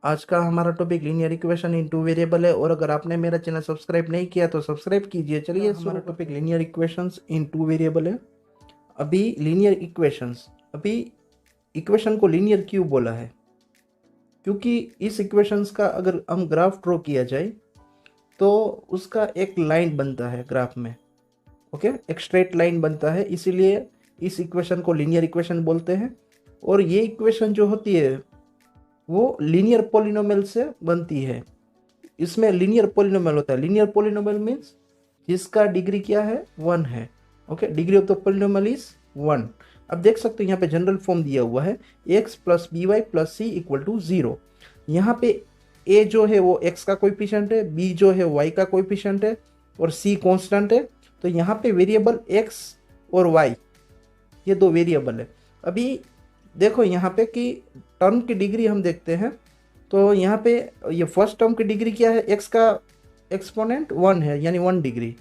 आज का हमारा टॉपिक लीनियर इक्वेशन इन टू वेरिएबल है। और अगर आपने मेरा चैनल सब्सक्राइब नहीं किया तो सब्सक्राइब कीजिए। चलिए, हमारा टॉपिक लीनियर इक्वेशंस इन टू वेरिएबल है। अभी लीनियर इक्वेशंस, अभी इक्वेशन को लीनियर क्यों बोला है? क्योंकि इस इक्वेशंस का अगर हम ग्राफ ड्रॉ किया जाए तो उसका एक लाइन बनता है ग्राफ में। ओके, एक स्ट्रेट लाइन बनता है, इसीलिए इस इक्वेशन को लीनियर इक्वेशन बोलते हैं। और ये इक्वेशन जो होती है वो लीनियर पॉलिनोमियल से बनती है। इसमें लीनियर पॉलिनोमियल होता है। लीनियर पॉलिनोमियल मीन्स जिसका डिग्री क्या है, 1 है। Okay, degree of the polynomial is 1। अब देख सकते हो यहाँ पे जनरल फॉर्म दिया हुआ है x plus B Y plus C equal to 0। यहाँ पे a जो है वो x का कोएफिशिएंट है, b जो है y का कोएफिशिएंट है और c कांस्टेंट है। तो यहाँ पे वेरिएबल x और y, ये दो वेरिएबल है। अभी देखो यहाँ पे कि टर्म की डिग्री हम देखते हैं तो यहाँ पे ये फर्स्ट टर्म की डिग्री क्या है, x का एक्सपोनेंट 1 है यानी 1 डिग्री।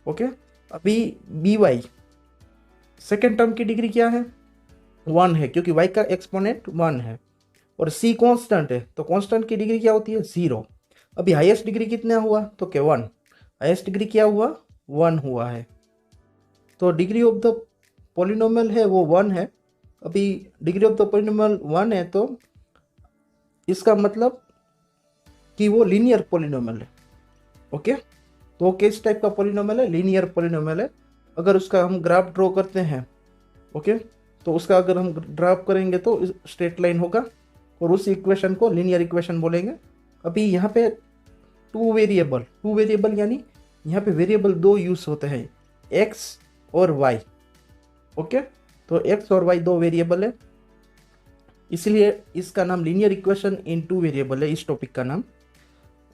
ओके, अभी बी वाई सेकेंड टर्म की डिग्री क्या है, 1 है क्योंकि y का एक्सपोनेंट 1 है। और c कांस्टेंट है तो कांस्टेंट की डिग्री क्या होती है, 0। अभी हाईएस्ट डिग्री कितना हुआ तो क्या 1। हाईएस्ट डिग्री क्या हुआ, 1 हुआ है। तो डिग्री ऑफ द पॉलिनोमियल है वो 1 है। अभी डिग्री ऑफ द पॉलिनोमियल 1 है तो इसका मतलब कि वो लीनियर पॉलिनोमियल है। ओके, तो वो किस टाइप का पॉलिनोमियल है, लीनियर पॉलिनोमियल है। अगर उसका हम ग्राफ ड्रॉ करते हैं, ओके, तो उसका अगर हम ड्राफ करेंगे तो स्ट्रेट लाइन होगा और उस इक्वेशन को लीनियर इक्वेशन बोलेंगे। अभी यहाँ पे टू वेरिएबल यानी यहाँ पे वेरिएबल दो यूज होते हैं, एक्स और वाई। ओके, तो एक्स और वाई दो वेरिएबल है, इसलिए इसका नाम लीनियर इक्वेशन इन टू वेरिएबल है। इस टॉपिक का नाम,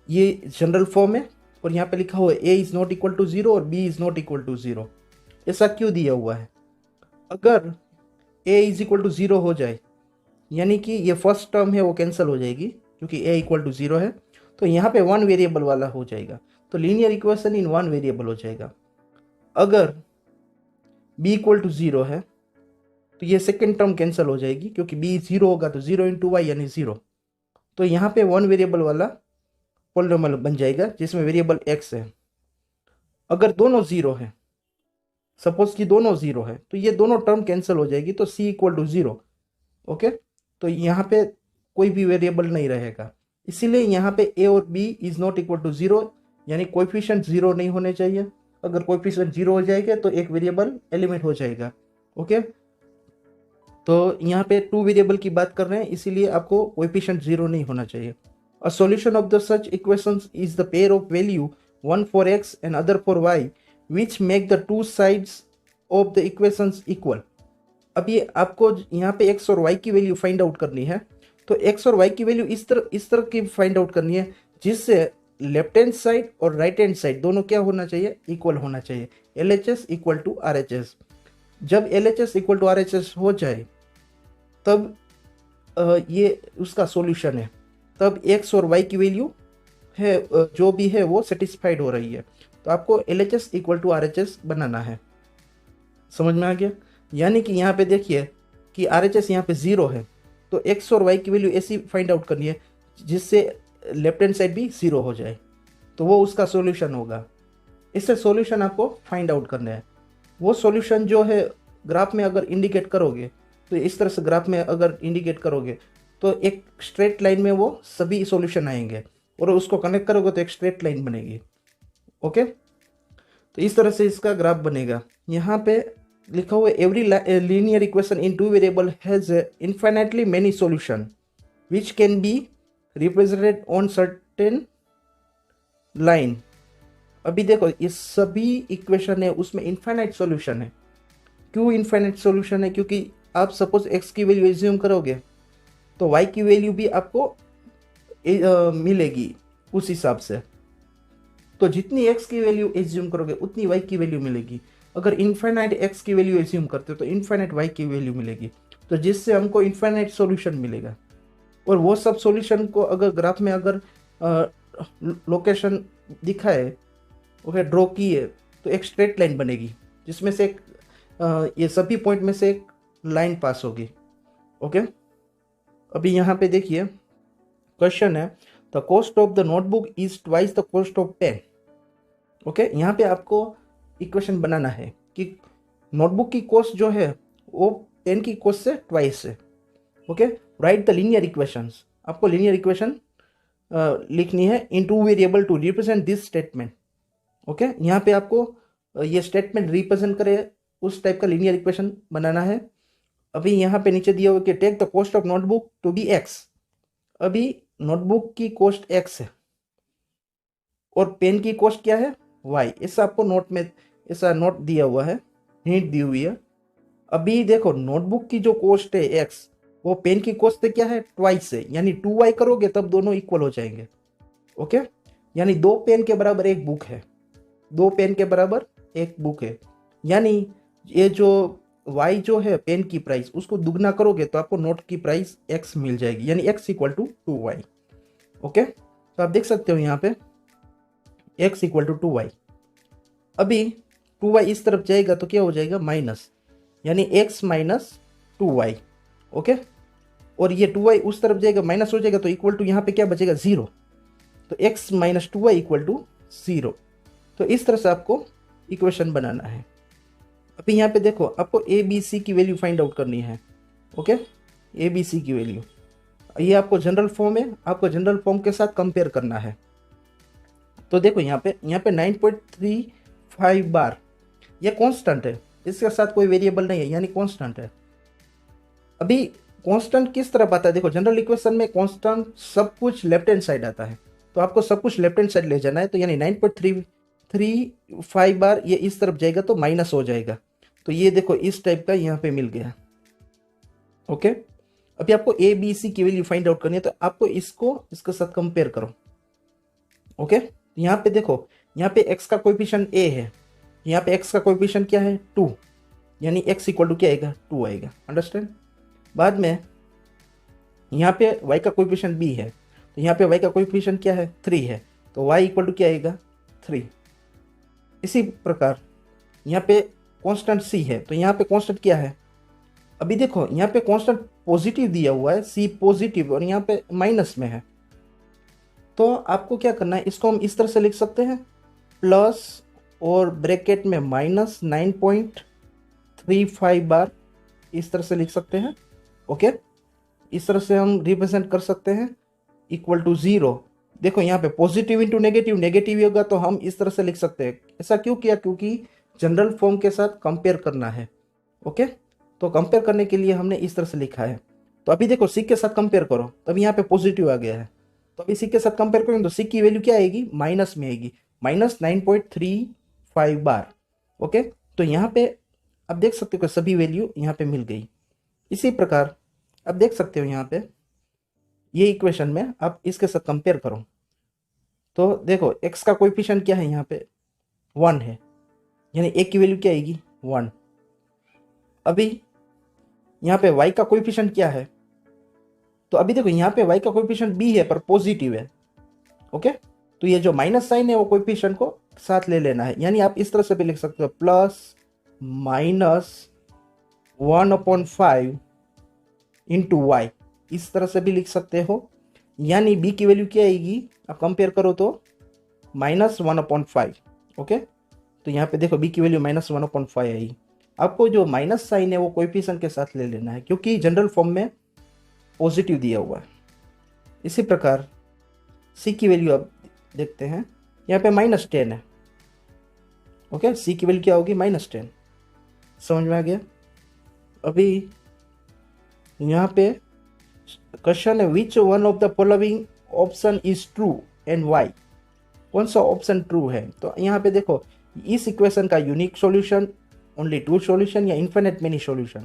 ये जनरल फॉर्म है। और यहाँ पे लिखा हुआ है a is not equal to 0 और b is not equal to 0। ऐसा क्यों दिया हुआ है? अगर a इज इक्वल टू 0 हो जाए यानी कि ये फर्स्ट टर्म है वो कैंसिल हो जाएगी क्योंकि a इक्वल टू 0 है। तो यहाँ पे 1 वेरिएबल वाला हो जाएगा, तो लीनियर इक्वेशन इन 1 वेरिएबल हो जाएगा। अगर b इक्वल टू 0 है तो ये सेकेंड टर्म कैंसिल हो जाएगी क्योंकि b 0 होगा तो 0 इंटू वाई यानी 0। तो यहाँ पे 1 वेरिएबल वाला पॉलिनोमियल बन जाएगा जिसमें वेरिएबल x है। अगर दोनों 0 है, सपोज कि दोनों 0 है, तो ये दोनों टर्म कैंसिल हो जाएगी तो c इक्वल टू 0। ओके, तो यहाँ पे कोई भी वेरिएबल नहीं रहेगा, इसीलिए यहाँ पे a और b is not equal to 0 यानी कोएफिशिएंट 0 नहीं होने चाहिए। अगर कोएफिशिएंट 0 हो जाएगा तो एक वेरिएबल एलिमिनेट हो जाएगा। ओके, तो यहाँ पे टू वेरिएबल की बात कर रहे हैं, इसीलिए आपको कोएफिशिएंट 0 नहीं होना चाहिए। A solution of the such equations is the pair of value one for x and other for y which make the two sides of the equations equal। अब ये आपको यहाँ पे x और y की वैल्यू फाइंड आउट करनी है। तो x और y की वैल्यू इस तरह की फाइंड आउट करनी है जिससे लेफ्ट हैंड साइड और राइट हैंड साइड दोनों क्या होना चाहिए, इक्वल होना चाहिए। LHS equal to RHS। जब LHS इक्वल टू RHS हो जाए तब ये उसका सॉल्यूशन है। तब x और y की वैल्यू है जो भी है वो सेटिस्फाइड हो रही है। तो आपको LHS इक्वल टू RHS बनाना है। समझ में आ गया? यानी कि यहाँ पे देखिए कि RHS यहाँ पे 0 है तो x और y की वैल्यू ऐसी फाइंड आउट करनी है जिससे लेफ्ट हैंड साइड भी 0 हो जाए, तो वो उसका सॉल्यूशन होगा। इससे सॉल्यूशन आपको फाइंड आउट करना है। वो सॉल्यूशन जो है ग्राफ में अगर इंडिकेट करोगे तो इस तरह से ग्राफ में अगर इंडिकेट करोगे तो एक स्ट्रेट लाइन में वो सभी सॉल्यूशन आएंगे और उसको कनेक्ट करोगे तो एक स्ट्रेट लाइन बनेगी। ओके, तो इस तरह से इसका ग्राफ बनेगा। यहाँ पे लिखा हुआ है every linear equation in two variable has infinitely many solution which can be represented on certain line. अभी देखो ये सभी इक्वेशन है उसमें इनफाइनाइट सॉल्यूशन है। क्यों इनफाइनाइट सॉल्यूशन है? क्योंकि आप सपोज x की वैल्यू एज्यूम करोगे तो y की वैल्यू भी आपको मिलेगी उस हिसाब से। तो जितनी x की वैल्यू एज्यूम करोगे उतनी y की वैल्यू मिलेगी। अगर इनफाइनाइट x की वैल्यू एज्यूम करते हो तो इनफाइनाइट y की वैल्यू मिलेगी, तो जिससे हमको इनफाइनाइट सॉल्यूशन मिलेगा। और वो सब सॉल्यूशन को अगर ग्राफ में अगर लोकेशन दिखाए, ओके, ड्रॉ की है, तो एक स्ट्रेट लाइन बनेगी जिसमें से एक ये सभी पॉइंट में से एक लाइन पास होगी। ओके, अभी यहाँ पे देखिए क्वेश्चन है the cost of the notebook is twice the cost of pen. Okay, यहाँ पे आपको इक्वेशन बनाना है कि नोटबुक की कॉस्ट जो है वो पेन की कॉस्ट से ट्वाइस है। Okay, write the linear equations, आपको लीनियर इक्वेशन लिखनी है in two variable to represent this statement. Okay, यहाँ पे आपको ये स्टेटमेंट रिप्रेजेंट करे उस टाइप का लीनियर इक्वेशन बनाना है। अभी यहाँ पे नीचे दिया हुआ कि take the cost of notebook to be X. अभी नोटबुक की कॉस्ट एक्स है और पेन की कॉस्ट क्या है, वाई। ऐसा आपको नोट में ऐसा नोट दिया हुआ है, हिंट दी हुई है। अभी देखो नोटबुक की जो कॉस्ट है एक्स, वो पेन की कॉस्ट से क्या है, ट्वाइस है, यानी 2y करोगे तब दोनों इक्वल हो जाएंगे। ओके, यानी 2 पेन के बराबर एक बुक है, 2 पेन के बराबर एक बुक है, यानी ये जो y जो है पेन की प्राइस उसको दुगना करोगे तो आपको नोट की प्राइस x मिल जाएगी, यानी x equal to 2y। Okay, तो आप देख सकते हो यहाँ पे x इक्वल टू 2y। अभी 2y इस तरफ जाएगा तो क्या हो जाएगा, माइनस, यानी x माइनस 2y। ओके, और ये 2y उस तरफ जाएगा माइनस हो जाएगा तो इक्वल टू यहाँ पे क्या बचेगा, 0। तो x minus 2y equal to 0। तो इस तरह से आपको इक्वेशन बनाना है। अभी यहाँ पे देखो आपको ए बी सी की वैल्यू फाइंड आउट करनी है। ओके, ए बी सी की वैल्यू, ये आपको जनरल फॉर्म है, आपको जनरल फॉर्म के साथ कंपेयर करना है। तो देखो यहाँ पे 9.35 बार ये कांस्टेंट है, इसके साथ कोई वेरिएबल नहीं है, यानी कांस्टेंट है। अभी कांस्टेंट किस तरफ आता है, देखो जनरल इक्वेशन में कांस्टेंट सब कुछ लेफ्ट हैंड साइड आता है, तो आपको सब कुछ लेफ्ट हैंड साइड ले जाना है। तो यानी 9.35 बार ये इस तरफ जाएगा तो माइनस हो जाएगा। तो ये देखो इस टाइप का यहाँ पे मिल गया। ओके, अभी आपको ए बी सी की वैल्यू फाइंड आउट करनी है, तो आपको इसको इसके साथ कंपेयर करो। ओके, यहाँ पे देखो यहाँ पे x का कोएफिशिएंट a है, यहाँ पे x का कोएफिशिएंट क्या है, 2, यानी x इक्वल टू क्या आएगा, 2 आएगा। अंडरस्टैंड। बाद में यहाँ पे y का कोएफिशिएंट b है, तो यहाँ पे y का कोएफिशिएंट क्या है, 3 है, तो y इक्वल टू क्या आएगा, 3। इसी प्रकार यहाँ पे कांस्टेंट c है, तो यहाँ पे कांस्टेंट क्या है, अभी देखो यहाँ पे कांस्टेंट पॉजिटिव दिया हुआ है, c पॉजिटिव, और यहाँ पे माइनस में है। तो आपको क्या करना है, इसको हम इस तरह से लिख सकते हैं, प्लस और ब्रैकेट में माइनस 9.35 बार, इस तरह से लिख सकते हैं। ओके, इस तरह से हम रिप्रेजेंट कर सकते हैं, इक्वल टू 0। देखो यहाँ पे पॉजिटिव इंटू नेगेटिव, नेगेटिव होगा तो हम इस तरह से लिख सकते हैं। ऐसा क्यों किया, क्योंकि जनरल फॉर्म के साथ कंपेयर करना है। ओके, तो कंपेयर करने के लिए हमने इस तरह से लिखा है। तो अभी देखो सी के साथ कंपेयर करो, तभी यहाँ पे पॉजिटिव आ गया है, तो अभी सी के साथ कंपेयर करेंगे तो सी की वैल्यू क्या आएगी, माइनस में आएगी, माइनस 9.35 बार। ओके, तो यहाँ पे अब देख सकते हो कि सभी वैल्यू यहाँ पे मिल गई। इसी प्रकार अब देख सकते हो यहाँ पे ये इक्वेशन में आप इसके साथ कंपेयर करो, तो देखो x का कोएफिशिएंट क्या है, यहाँ पे 1 है, यानी a की वैल्यू क्या आएगी, 1। अभी यहाँ पे y का कोएफिशिएंट क्या है, तो अभी देखो यहाँ पे y का कोएफिशिएंट b है पर पॉजिटिव है। ओके, तो ये जो माइनस साइन है वो कोएफिशिएंट को साथ ले लेना है, यानी आप इस तरह से भी लिख सकते हो, प्लस माइनस 1/5 इंटू वाई, इस तरह से भी लिख सकते हो। यानी b की वैल्यू क्या आएगी, आप कंपेयर करो तो माइनस 1/5। ओके, तो यहाँ पे देखो b की वैल्यू माइनस 1/5 आई। आपको जो माइनस साइन है वो कोएफिशिएंट के साथ ले लेना है, क्योंकि जनरल फॉर्म में पॉजिटिव दिया हुआ है। इसी प्रकार c की वैल्यू आप देखते हैं, यहाँ पे -10 है। ओके, c की वैल्यू क्या होगी, -10। समझ में आ गया। अभी यहाँ पे क्वेश्चन है, which one of the following option is true and why. कौन सा ऑप्शन ट्रू है, तो यहाँ पे देखो इस इक्वेशन का यूनिक सॉल्यूशन, ओनली 2 सॉल्यूशन या इन्फिनिट मेनी सॉल्यूशन।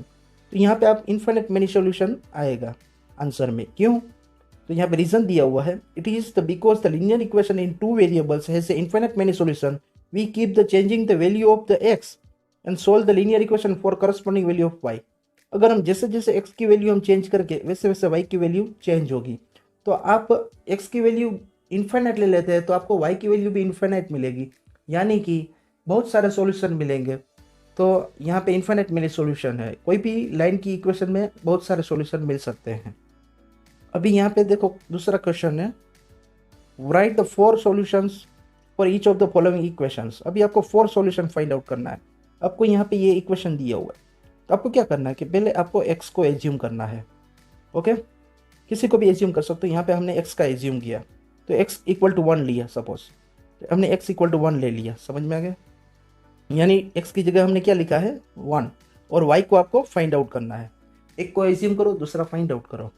तो यहाँ पे आप इन्फिनिट मेनी सॉल्यूशन आएगा आंसर में। क्यों, तो यहाँ पे रीजन दिया हुआ है, it is the because the linear equation in 2 variables has infinite many solution, we keep the changing the value of the x and solve the linear equation for corresponding value of y। अगर हम जैसे जैसे x की value हम change करके वैसे वैसे y की वैल्यू चेंज होगी। तो आप x की वैल्यू इन्फिनिट ले लेते हैं तो आपको y की वैल्यू भी इन्फिनिट मिलेगी, यानी कि बहुत सारे सॉल्यूशन मिलेंगे। तो यहाँ पे इन्फिनिट मेनी सॉल्यूशन है, कोई भी लाइन की इक्वेशन में बहुत सारे सॉल्यूशन मिल सकते हैं। अभी यहाँ पे देखो दूसरा क्वेश्चन है, right the 4 solutions for each of the following equations. अभी आपको 4 सॉल्यूशन फाइंड आउट करना है। आपको यहाँ पे ये इक्वेशन दिया हुआ है, तो आपको क्या करना है कि पहले आपको x को एज्यूम करना है। ओके, किसी को भी एज्यूम कर सकते हो। यहाँ पे हमने x का एज्यूम किया, तो x इक्वल टू 1 लिया सपोज, तो हमने x इक्वल टू 1 ले लिया। समझ में आ गया? यानी x की जगह हमने क्या लिखा है 1, और y को आपको फाइंड आउट करना है। एक को एज्यूम करो, दूसरा फाइंड आउट करो।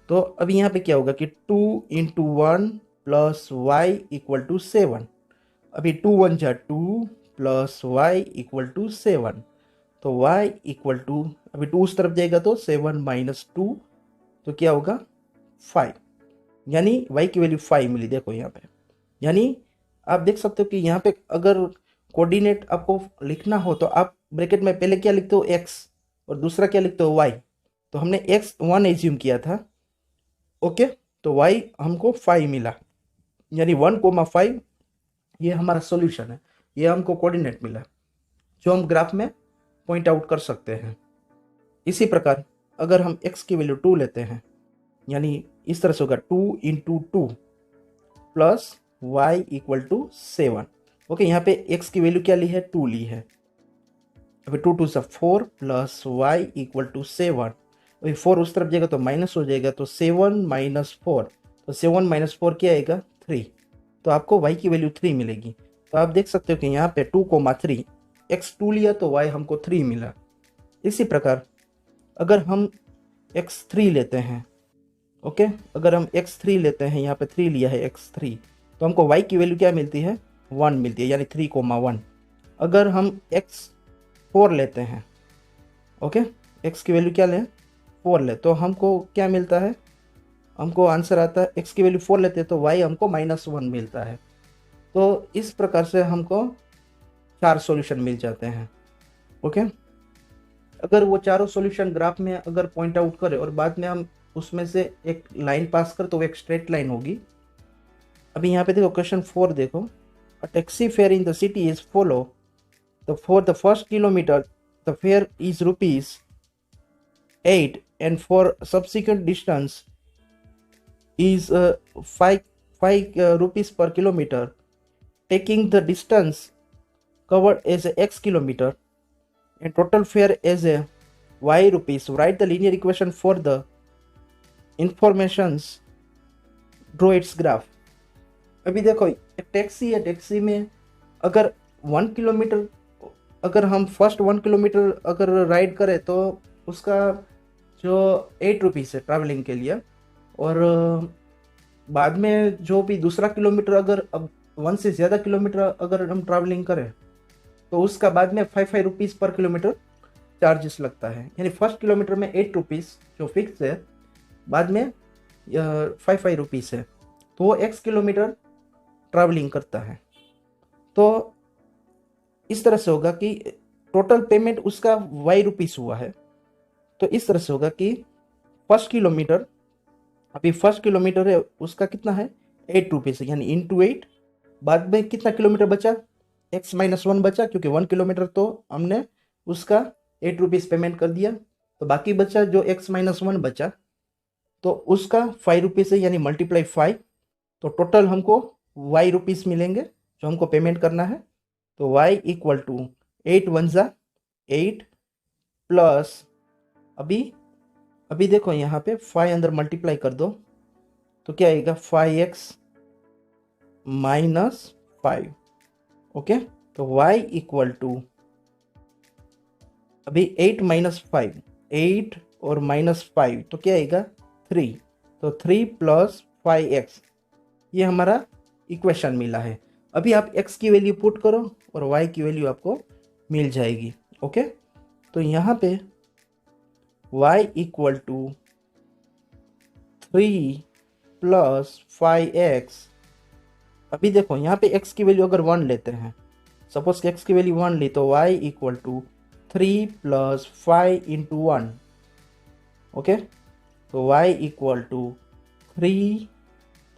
तो अभी यहाँ पे क्या होगा कि 2 into 1 plus Y equal to 7। अभी 2 1 जा 2 प्लस वाई इक्वल टू 7, तो y इक्वल टू, अभी 2 उस तरफ जाएगा तो 7 माइनस 2, तो क्या होगा 5। यानी y की वैल्यू 5 मिली। देखो यहाँ पे, यानी आप देख सकते हो कि यहाँ पे अगर कोऑर्डिनेट आपको लिखना हो तो आप ब्रैकेट में पहले क्या लिखते हो x, और दूसरा क्या लिखते हो y। तो हमने x 1 एज्यूम किया था। ओके, तो y हमको 5 मिला, यानी 1,5 ये हमारा सॉल्यूशन है। ये हमको कोऑर्डिनेट मिला जो हम ग्राफ में पॉइंट आउट कर सकते हैं। इसी प्रकार अगर हम x की वैल्यू 2 लेते हैं, यानी इस तरह से होगा 2 into 2 plus Y equal to 7। Okay, यहाँ पे x की वैल्यू क्या ली है 2 ली है। अभी 2 2 से 4 प्लस वाई इक्वल टू 7। अभी 4 उस तरफ जाएगा तो माइनस हो जाएगा, तो 7 माइनस 4, तो 7 माइनस 4 क्या आएगा 3। तो आपको y की वैल्यू 3 मिलेगी। तो आप देख सकते हो कि यहाँ पे 2,3, x 2 लिया तो y हमको 3 मिला। इसी प्रकार अगर हम x3 लेते हैं, ओके, अगर हम x3 लेते हैं, यहाँ पे 3 लिया है x3, तो हमको y की वैल्यू क्या मिलती है 1 मिलती है, यानी 3,1। अगर हम x4 लेते हैं, ओके, x की वैल्यू क्या लें 4 ले, तो हमको क्या मिलता है, हमको आंसर आता है x की वैल्यू 4 लेते हैं तो y हमको -1 मिलता है। तो इस प्रकार से हमको 4 सॉल्यूशन मिल जाते हैं। ओके, अगर वो चारों सॉल्यूशन ग्राफ में अगर पॉइंट आउट करें और बाद में हम उसमें से एक लाइन पास कर, तो वो एक स्ट्रेट लाइन होगी। अभी यहाँ पे देखो क्वेश्चन 4 देखो, a taxi fair in the city is follow the for the first kilometre the fair is ₹8 and for subsequent distance is 5 rupees per kilometer. Taking the distance covered as a x kilometer and total fare as a y rupees. Write the linear equation for the informations. Draw its graph. अभी देखो एक taxi है, taxi में अगर 1 kilometre, अगर हम first 1 kilometre अगर ride करें तो उसका जो 8 रुपीज़ है ट्रैवलिंग के लिए, और बाद में जो भी दूसरा किलोमीटर अगर अब 1 से ज़्यादा किलोमीटर अगर हम ट्रैवलिंग करें तो उसका बाद में 5 रुपीज़ पर किलोमीटर चार्जेस लगता है। यानी फर्स्ट किलोमीटर में 8 रुपीज़ जो फिक्स है, बाद में 5 रुपीज़ है, तो वो x किलोमीटर ट्रैवलिंग करता है। तो इस तरह से होगा कि टोटल पेमेंट उसका y रुपीज़ हुआ है। तो इस तरह से होगा कि फर्स्ट किलोमीटर, अभी फर्स्ट किलोमीटर है उसका कितना है 8 रुपीज़, यानी इंटू 8। बाद में कितना किलोमीटर बचा x-1 बचा, क्योंकि 1 किलोमीटर तो हमने उसका 8 रुपीज़ पेमेंट कर दिया। तो बाकी बचा जो x-1 बचा, तो उसका 5 रुपीज़ है, यानी मल्टीप्लाई 5। तो टोटल हमको y रुपीज़ मिलेंगे जो हमको पेमेंट करना है। तो y इक्वल टू 8 1 जा 8 प्लस, अभी देखो यहाँ पे 5 अंदर मल्टीप्लाई कर दो तो क्या आएगा 5x माइनस 5। ओके, तो y इक्वल टू, अभी 8 माइनस 5, 8 और -5 तो क्या आएगा 3, तो 3 प्लस 5x, ये हमारा इक्वेशन मिला है। अभी आप x की वैल्यू पुट करो और y की वैल्यू आपको मिल जाएगी। ओके, तो यहाँ पे y equal to 3 plus 5x। अभी देखो यहाँ पे x की वैल्यू अगर 1 लेते हैं, सपोज कि x की वैल्यू 1 ली, तो y equal to 3 plus 5 into 1। Okay, तो y equal to 3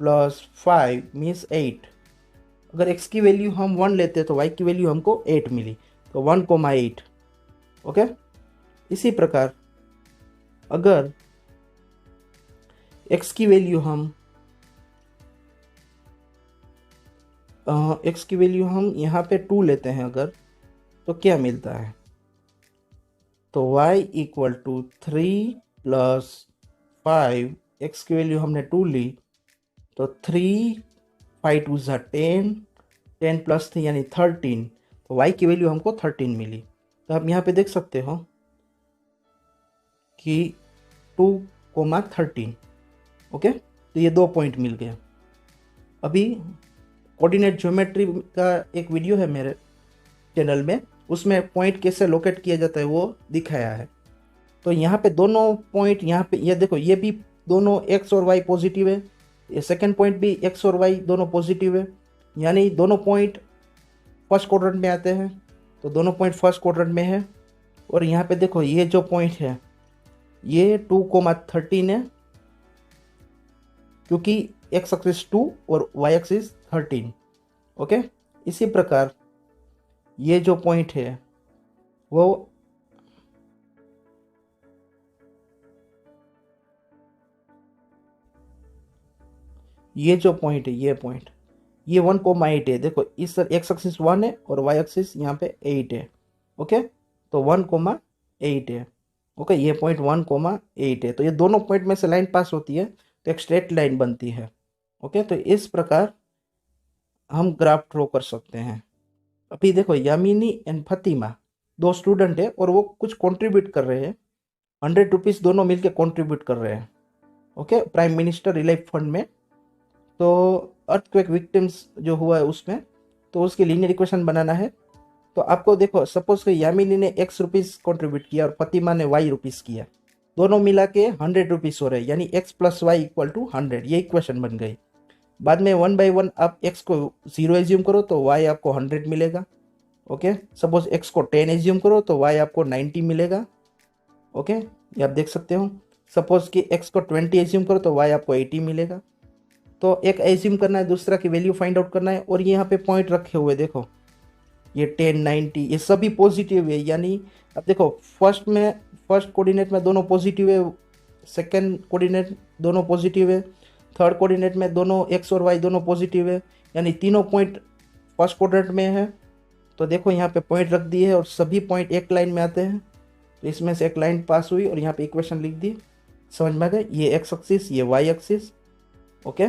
plus 5 means 8। अगर x की वैल्यू हम 1 लेते हैं तो y की वैल्यू हमको 8 मिली, तो 1,8। ओके, इसी प्रकार अगर एक्स की वैल्यू हम यहाँ पे 2 लेते हैं अगर, तो क्या मिलता है? तो y equal to 3 plus 5, X की वैल्यू हमने 2 ली, तो 3 5 2 ज़ा 10, 10 प्लस 3 यानी 13, तो y की वैल्यू हमको 13 मिली। तो आप यहाँ पे देख सकते हो कि 2,13, ओके, तो ये 2 पॉइंट मिल गए। अभी कोऑर्डिनेट ज्योमेट्री का एक वीडियो है मेरे चैनल में, उसमें पॉइंट कैसे लोकेट किया जाता है वो दिखाया है। तो यहाँ पे दोनों पॉइंट, यहाँ पे ये देखो, ये भी दोनों x और y पॉजिटिव है, ये सेकंड पॉइंट भी x और y दोनों पॉजिटिव है, यानी दोनों पॉइंट फर्स्ट क्वाड्रेंट में आते हैं। तो दोनों पॉइंट फर्स्ट क्वाड्रेंट में है। और यहाँ पे देखो, ये जो पॉइंट है ये 2,13 है, क्योंकि x एक्सिस 2 और y एक्सिस 13, ओके। इसी प्रकार ये जो पॉइंट है वो ये जो पॉइंट है, ये 1,8 है। देखो इस x एक्सिस 1 है और y एक्सिस यहाँ पे 8 है, ओके। तो 1,8 है, ओके। ये पॉइंट 1,8 है। तो ये दोनों पॉइंट में से लाइन पास होती है तो एक स्ट्रेट लाइन बनती है, ओके। तो इस प्रकार हम ग्राफ ड्रॉ कर सकते हैं। अभी देखो, यामिनी एंड फतिमा 2 स्टूडेंट है और वो कुछ कंट्रीब्यूट कर रहे हैं, 100 रुपीज़ दोनों मिलके कंट्रीब्यूट कर रहे हैं, okay, prime minister relief fund में। तो अर्थक्वेक विक्टिम्स जो हुआ है उसमें, तो उसकी लीनियर इक्वेशन बनाना है। तो आपको देखो, सपोज कि यामिनी ने x रुपीज़ कॉन्ट्रीब्यूट किया और फतिमा ने y रुपीज़ किया, दोनों मिला के 100 रुपीज़ हो रहे हैं, यानी x plus Y equal to 100, ये इक्वेशन बन गई। बाद में 1 बाई 1 आप x को 0 एज्यूम करो तो y आपको 100 मिलेगा, ओके। सपोज x को 10 एज्यूम करो तो y आपको 90 मिलेगा, ओके, ये आप देख सकते हो। सपोज कि x को 20 एज्यूम करो तो y आपको 80 मिलेगा। तो एक एज्यूम करना है, दूसरा की वैल्यू फाइंड आउट करना है। और यहाँ पे पॉइंट रखे हुए देखो, ये 10 90 ये सभी पॉजिटिव है, यानी अब देखो फर्स्ट कोऑर्डिनेट में दोनों पॉजिटिव है, सेकंड कोऑर्डिनेट दोनों पॉजिटिव है, थर्ड कोऑर्डिनेट में दोनों x और y दोनों पॉजिटिव है, यानी तीनों पॉइंट फर्स्ट कोऑर्डिनेट में है। तो देखो यहाँ पे पॉइंट रख दिए है और सभी पॉइंट एक लाइन में आते हैं। तो इसमें से एक लाइन पास हुई और यहाँ पे इक्वेशन लिख दी, समझ में आ गए? ये एक्स एक्सिस, ये वाई एक्सिस, ओके।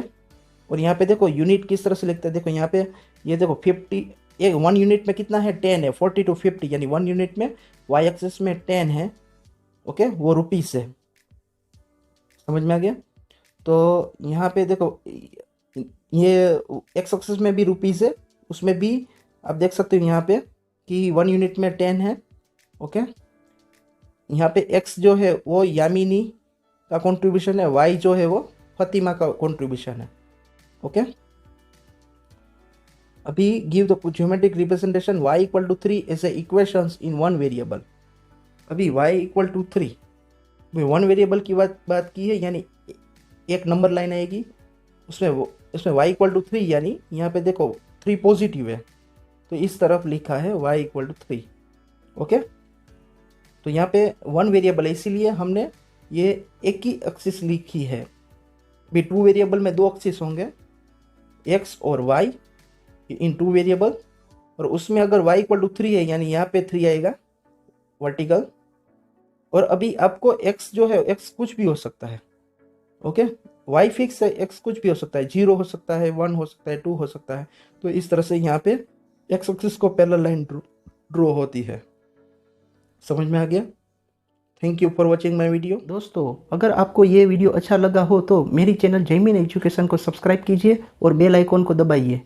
और यहाँ पे देखो यूनिट किस तरह से लिखते हैं, देखो यहाँ पे ये देखो 50, एक 1 यूनिट में कितना है 10 है, 40 to 50, यानी 1 यूनिट में वाई एक्सिस में 10 है, ओके, वो रुपीस है, समझ में आ गया? तो यहाँ पे देखो, ये एक्स एक्सिस में भी रुपीस है, उसमें भी आप देख सकते हो यहाँ पे कि 1 यूनिट में 10 है, ओके। यहाँ पे x जो है वो यामिनी का कंट्रीब्यूशन है, y जो है वो फतिमा का कंट्रीब्यूशन है, ओके। अभी give the geometric representation y equal to 3 as a equations in one variable. अभी y equal to 3, one variable की बात की है, यानी एक नंबर लाइन आएगी उसमें y इक्वल टू 3, यानी यहाँ पे देखो 3 पॉजिटिव है, तो इस तरफ लिखा है y इक्वल टू 3, ओके। तो यहाँ पे वन वेरिएबल है, इसीलिए हमने ये एक ही एक्सिस लिखी है। भी 2 वेरिएबल में 2 एक्सिस होंगे, x और y इन 2 वेरिएबल, और उसमें अगर y इक्वल टू 3 है यानी यहाँ पे 3 आएगा वर्टिकल। और अभी आपको x जो है, x कुछ भी हो सकता है, ओके, y फिक्स है, x कुछ भी हो सकता है, 0 हो सकता है, 1 हो सकता है, 2 हो सकता है। तो इस तरह से यहाँ पे x एक्सिस को पैरेलल लाइन ड्रॉ होती है, समझ में आ गया? Thank you for watching my video. दोस्तों, अगर आपको ये वीडियो अच्छा लगा हो तो मेरी चैनल जयमीन एजुकेशन को सब्सक्राइब कीजिए और बेल आइकॉन को दबाइए।